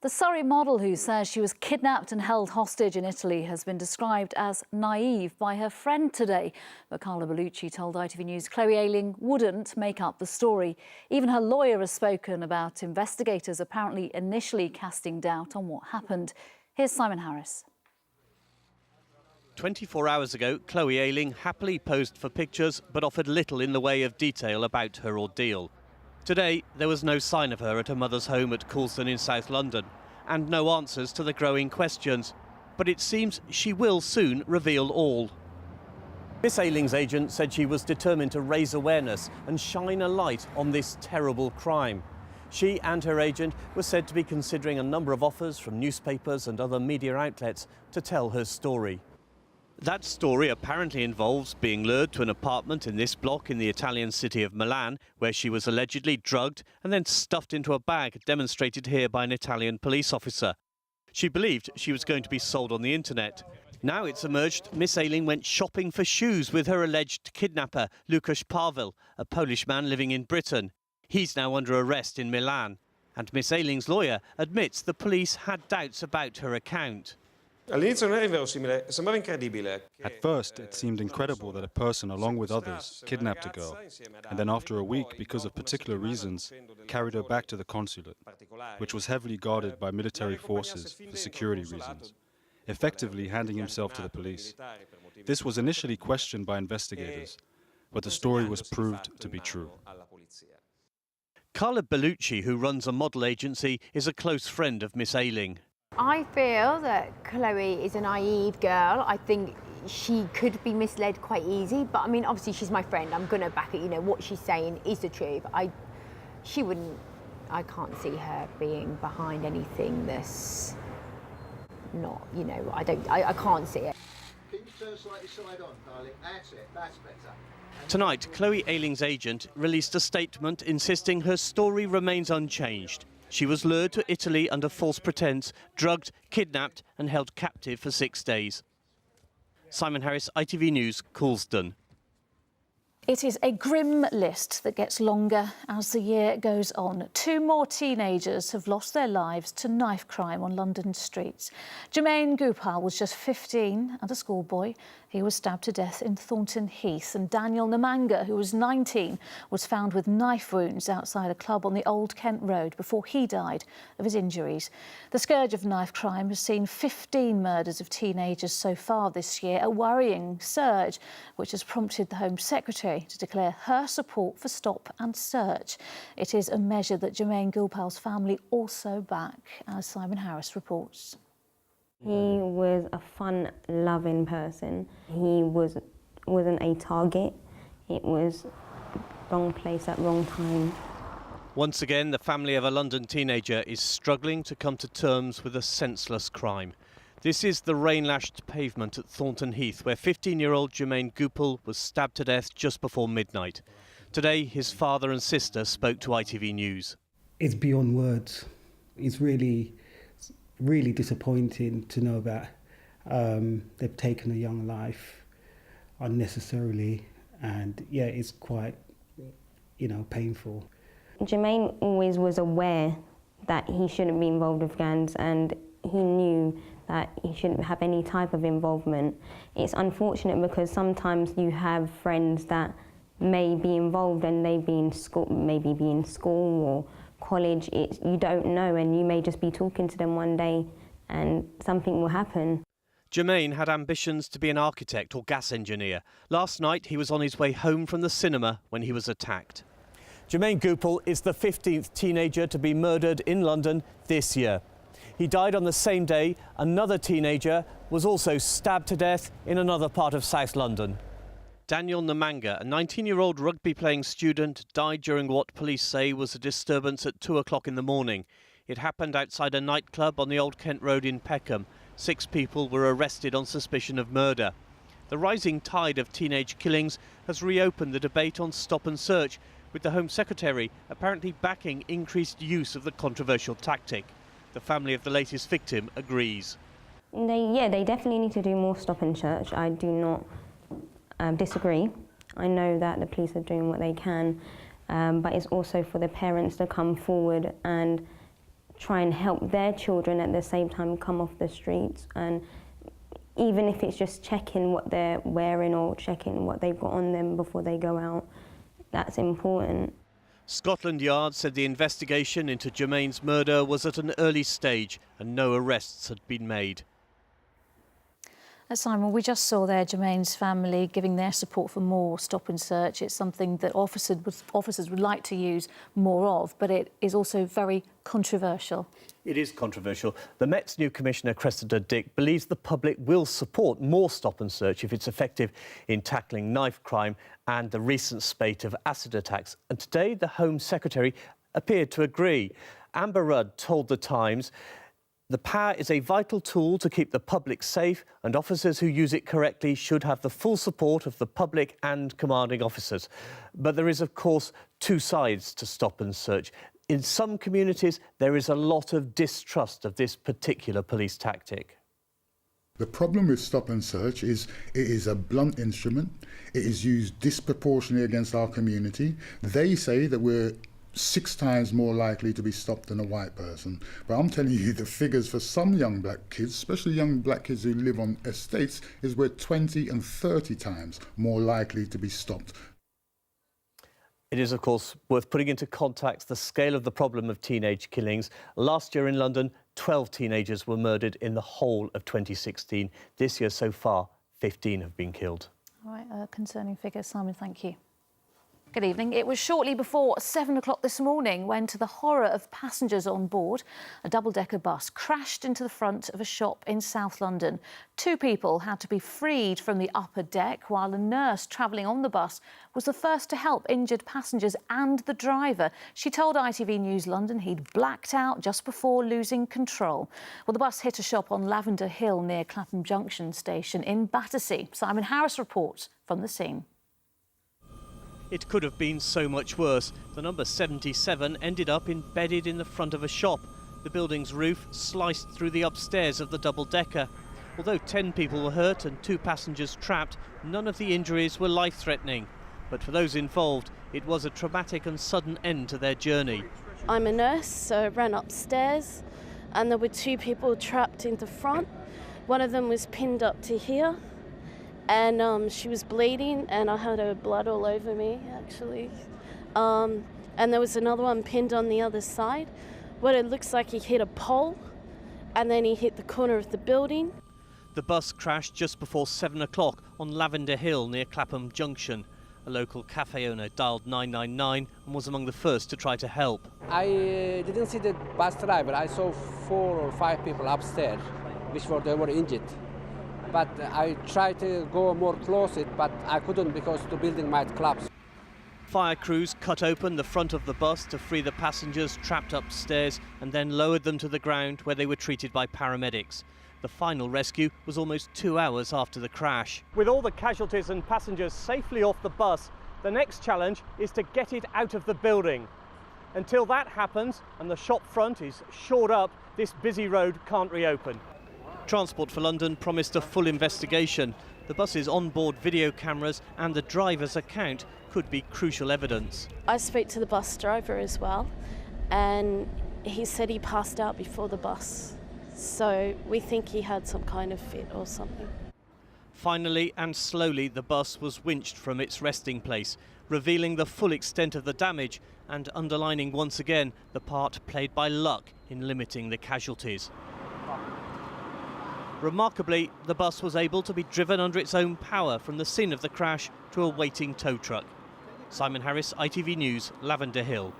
The Surrey model who says she was kidnapped and held hostage in Italy has been described as naive by her friend today. But Carla Bellucci told ITV News Chloe Ayling wouldn't make up the story. Even her lawyer has spoken about investigators apparently initially casting doubt on what happened. Here's Simon Harris. 24 hours ago, Chloe Ayling happily posed for pictures but offered little in the way of detail about her ordeal. Today, there was no sign of her at her mother's home at Coulsdon in South London, and no answers to the growing questions. But it seems she will soon reveal all. Miss Ayling's agent said she was determined to raise awareness and shine a light on this terrible crime. She and her agent were said to be considering a number of offers from newspapers and other media outlets to tell her story. That story apparently involves being lured to an apartment in this block in the Italian city of Milan, where she was allegedly drugged and then stuffed into a bag demonstrated here by an Italian police officer. She believed she was going to be sold on the internet. Now it's emerged Miss Ayling went shopping for shoes with her alleged kidnapper, Łukasz Paweł, a Polish man living in Britain. He's now under arrest in Milan. And Miss Ayling's lawyer admits the police had doubts about her account. At first, it seemed incredible that a person, along with others, kidnapped a girl, and then after a week, because of particular reasons, carried her back to the consulate, which was heavily guarded by military forces for security reasons, effectively handing himself to the police. This was initially questioned by investigators, but the story was proved to be true. Carla Bellucci, who runs a model agency, is a close friend of Miss Ayling. I feel that Chloe is a naive girl. I think she could be misled quite easy, but I mean, obviously she's my friend. I'm gonna back it, you know, what she's saying is the truth. I can't see her being behind anything that's not, you know, I can't see it. Can you turn slightly side on, darling? That's it, that's better. Tonight, Chloe Ayling's agent released a statement insisting her story remains unchanged. She was lured to Italy under false pretense, drugged, kidnapped and held captive for 6 days. Simon Harris, ITV News, Coulsdon. It is a grim list that gets longer as the year goes on. 2 more teenagers have lost their lives to knife crime on London streets. Jermaine Gopal was just 15 and a schoolboy. He was stabbed to death in Thornton Heath, and Daniel Namanga, who was 19, was found with knife wounds outside a club on the Old Kent Road before he died of his injuries. The scourge of knife crime has seen 15 murders of teenagers so far this year, a worrying surge which has prompted the Home Secretary to declare her support for stop and search. It is a measure that Jermaine Gopal's family also back, as Simon Harris reports. He was a fun-loving person. He wasn't a target. It was wrong place at wrong time. Once again, the family of a London teenager is struggling to come to terms with a senseless crime. This is the rain-lashed pavement at Thornton Heath, where 15-year-old Jermaine Gopal was stabbed to death just before midnight. Today, his father and sister spoke to ITV News. It's beyond words. It's really disappointing to know that they've taken a young life unnecessarily, and yeah, it's quite, you know, painful. Jermaine always was aware that he shouldn't be involved with gangs, and he knew that he shouldn't have any type of involvement. It's unfortunate because sometimes you have friends that may be involved and they be in school, maybe be in school or college. You don't know, and you may just be talking to them one day and something will happen. Jermaine had ambitions to be an architect or gas engineer. Last night he was on his way home from the cinema when he was attacked. Jermaine Gopal is the 15th teenager to be murdered in London this year. He died on the same day another teenager was also stabbed to death in another part of South London. Daniel Namanga, a 19-year-old rugby-playing student, died during what police say was a disturbance at 2 o'clock in the morning. It happened outside a nightclub on the Old Kent Road in Peckham. 6 people were arrested on suspicion of murder. The rising tide of teenage killings has reopened the debate on stop and search, with the Home Secretary apparently backing increased use of the controversial tactic. The family of the latest victim agrees. They definitely need to do more stop and search. I do not disagree. I know that the police are doing what they can, but it's also for the parents to come forward and try and help their children at the same time come off the streets, and even if it's just checking what they're wearing or checking what they've got on them before they go out, that's important. Scotland Yard said the investigation into Jermaine's murder was at an early stage and no arrests had been made. Simon, we just saw there Jermaine's family giving their support for more stop and search. It's something that officers would like to use more of, but it is also very controversial. It is controversial. The Met's new Commissioner, Cressida Dick, believes the public will support more stop and search if it's effective in tackling knife crime and the recent spate of acid attacks. And today, the Home Secretary appeared to agree. Amber Rudd told The Times, "The power is a vital tool to keep the public safe, and officers who use it correctly should have the full support of the public and commanding officers. But there is, of course, two sides to stop and search. In some communities, there is a lot of distrust of this particular police tactic." The problem with stop and search is it is a blunt instrument. It is used disproportionately against our community. They say that we're 6 times more likely to be stopped than a white person. But I'm telling you, the figures for some young black kids, especially young black kids who live on estates, is we're 20 and 30 times more likely to be stopped. It is, of course, worth putting into context the scale of the problem of teenage killings. Last year in London, 12 teenagers were murdered in the whole of 2016. This year so far, 15 have been killed. All right, concerning figures. Simon, thank you. Good evening. It was shortly before 7 o'clock this morning when, to the horror of passengers on board, a double-decker bus crashed into the front of a shop in South London. 2 people had to be freed from the upper deck, while a nurse travelling on the bus was the first to help injured passengers and the driver. She told ITV News London he'd blacked out just before losing control. Well, the bus hit a shop on Lavender Hill near Clapham Junction station in Battersea. Simon Harris reports from the scene. It could have been so much worse. The number 77 ended up embedded in the front of a shop. The building's roof sliced through the upstairs of the double-decker. Although 10 people were hurt and 2 passengers trapped, none of the injuries were life-threatening. But for those involved, it was a traumatic and sudden end to their journey. I'm a nurse, so I ran upstairs and there were 2 people trapped in the front. One of them was pinned up to here. And she was bleeding and I had her blood all over me, actually. And there was another one pinned on the other side. What it looks like he hit a pole and then he hit the corner of the building. The bus crashed just before 7 o'clock on Lavender Hill near Clapham Junction. A local cafe owner dialed 999 and was among the first to try to help. I didn't see the bus driver. I saw 4 or 5 people upstairs, they were injured. But I tried to go more closer, but I couldn't because the building might collapse. Fire crews cut open the front of the bus to free the passengers trapped upstairs and then lowered them to the ground where they were treated by paramedics. The final rescue was almost 2 hours after the crash. With all the casualties and passengers safely off the bus, the next challenge is to get it out of the building. Until that happens and the shop front is shored up, this busy road can't reopen. Transport for London promised a full investigation. The bus's onboard video cameras and the driver's account could be crucial evidence. I spoke to the bus driver as well, and he said he passed out before the bus. So we think he had some kind of fit or something. Finally and slowly, the bus was winched from its resting place, revealing the full extent of the damage and underlining once again the part played by luck in limiting the casualties. Remarkably, the bus was able to be driven under its own power from the scene of the crash to a waiting tow truck. Simon Harris, ITV News, Lavender Hill.